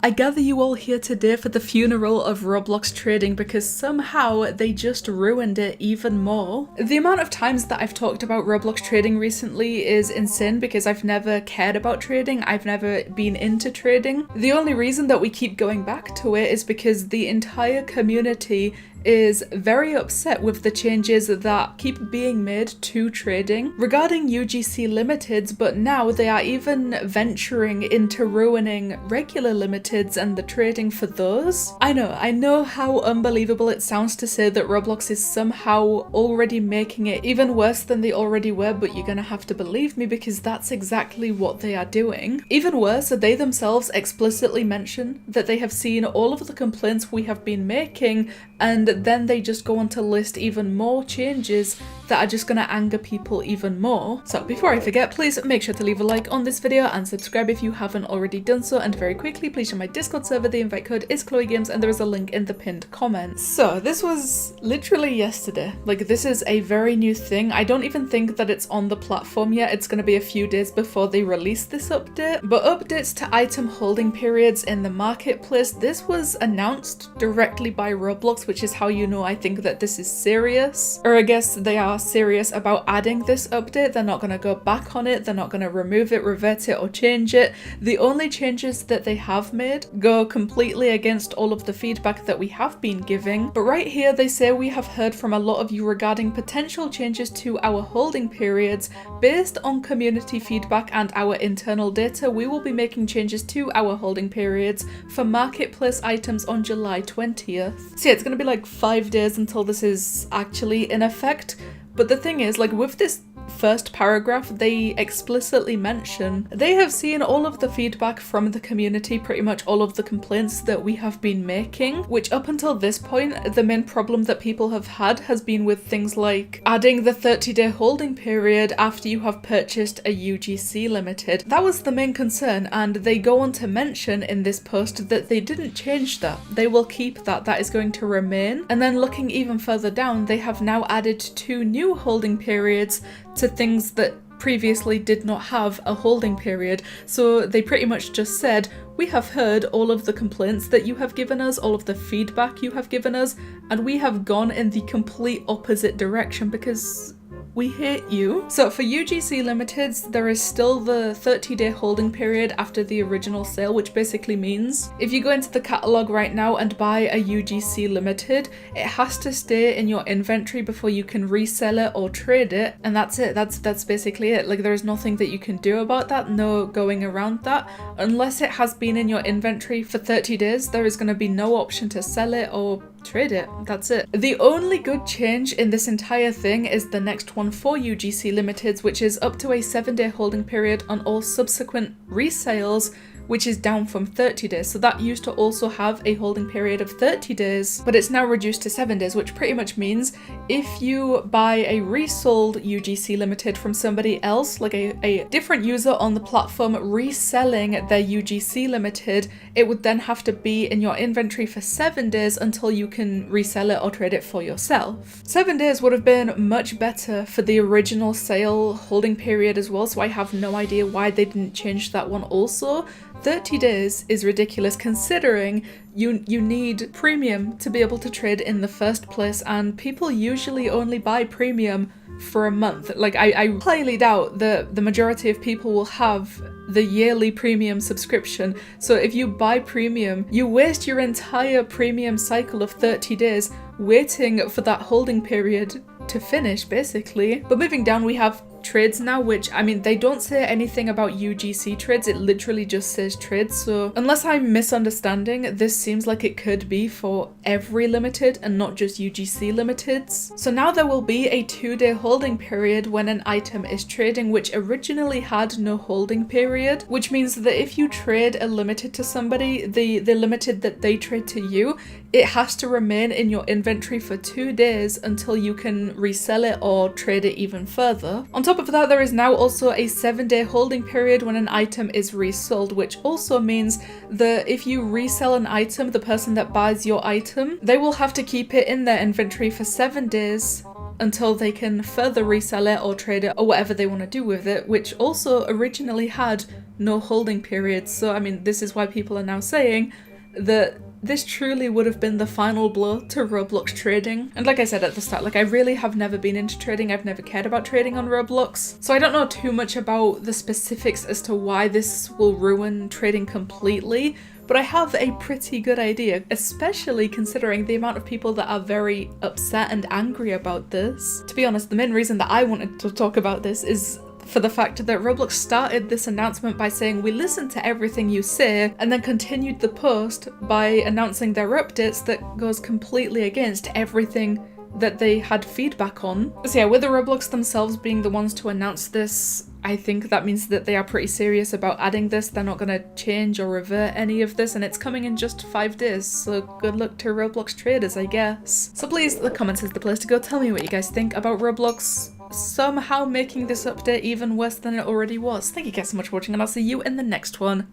I gather you all here today for the funeral of Roblox trading because somehow they just ruined it even more. The amount of times that I've talked about Roblox trading recently is insane because I've never cared about trading, I've never been into trading. The only reason that we keep going back to it is because the entire community is very upset with the changes that keep being made to trading regarding UGC limiteds, but now they are even venturing into ruining regular limiteds and the trading for those. I know how unbelievable it sounds to say that Roblox is somehow already making it even worse than they already were, but you're gonna have to believe me because that's exactly what they are doing. Even worse, they themselves explicitly mention that they have seen all of the complaints we have been making, and then they just go on to list even more changes that are just gonna anger people even more. So before I forget, please make sure to leave a like on this video and subscribe if you haven't already done so, and very quickly please join my Discord server. The invite code is ChloeGames and there is a link in the pinned comments. So this was literally yesterday. Like, this is a very new thing. I don't even think that it's on the platform yet. It's gonna be a few days before they release this update. But updates to item holding periods in the marketplace, this was announced directly by Roblox, which is how you know I think that this is serious. Or I guess they are serious about adding this update. They're not going to go back on it, they're not going to remove it, revert it, or change it. The only changes that they have made go completely against all of the feedback that we have been giving. But right here they say, we have heard from a lot of you regarding potential changes to our holding periods. Based on community feedback and our internal data, we will be making changes to our holding periods for marketplace items on July 20th. So yeah, it's going to be like 5 days until this is actually in effect. But the thing is, like, with this first paragraph, they explicitly mention they have seen all of the feedback from the community, pretty much all of the complaints that we have been making, which up until this point, the main problem that people have had has been with things like adding the 30-day holding period after you have purchased a UGC limited. That was the main concern, and they go on to mention in this post that they didn't change that. They will keep that. That is going to remain. And then looking even further down, they have now added 2 new holding periods to things that previously did not have a holding period. So they pretty much just said, we have heard all of the complaints that you have given us, all of the feedback you have given us, and we have gone in the complete opposite direction because we hate you. So for UGC limiteds, there is still the 30-day holding period after the original sale, which basically means if you go into the catalog right now and buy a UGC limited, it has to stay in your inventory before you can resell it or trade it, and that's it. That's basically it. Like, there is nothing that you can do about that, no going around that. Unless it has been in your inventory for 30 days, there is going to be no option to sell it or trade it. That's it. The only good change in this entire thing is the next one for UGC limiteds, which is up to a 7-day holding period on all subsequent resales, which is down from 30 days. So that used to also have a holding period of 30 days, but it's now reduced to 7 days, which pretty much means if you buy a resold UGC limited from somebody else, like a different user on the platform reselling their UGC limited, it would then have to be in your inventory for 7 days until you can resell it or trade it for yourself. 7 days would have been much better for the original sale holding period as well, so I have no idea why they didn't change that one also. 30 days is ridiculous considering you need premium to be able to trade in the first place, and people usually only buy premium for a month. Like, I highly doubt that the majority of people will have the yearly premium subscription. So if you buy premium, you waste your entire premium cycle of 30 days waiting for that holding period to finish, basically. But moving down, we have trades now, which, I mean, they don't say anything about UGC trades, it literally just says trades. So unless I'm misunderstanding, this seems like it could be for every limited and not just UGC limiteds. So now there will be a 2-day holding period when an item is trading, which originally had no holding period, which means that if you trade a limited to somebody, the limited that they trade to you, it has to remain in your inventory for 2 days until you can resell it or trade it even further. On top of that, there is now also a 7-day holding period when an item is resold, which also means that if you resell an item, the person that buys your item, they will have to keep it in their inventory for 7 days until they can further resell it or trade it or whatever they want to do with it, which also originally had no holding periods. So I mean, this is why people are now saying that this truly would have been the final blow to Roblox trading. And like I said at the start, like I really have never been into trading. I've never cared about trading on Roblox. So I don't know too much about the specifics as to why this will ruin trading completely, but I have a pretty good idea, especially considering the amount of people that are very upset and angry about this. To be honest, the main reason that I wanted to talk about this is for the fact that Roblox started this announcement by saying we listen to everything you say, and then continued the post by announcing their updates that goes completely against everything that they had feedback on. So yeah, with the Roblox themselves being the ones to announce this, I think that means that they are pretty serious about adding this. They're not going to change or revert any of this, and it's coming in just 5 days, so good luck to Roblox traders, I guess. So please, the comments is the place to go. Tell me what you guys think about Roblox somehow making this update even worse than it already was. Thank you guys so much for watching, and I'll see you in the next one.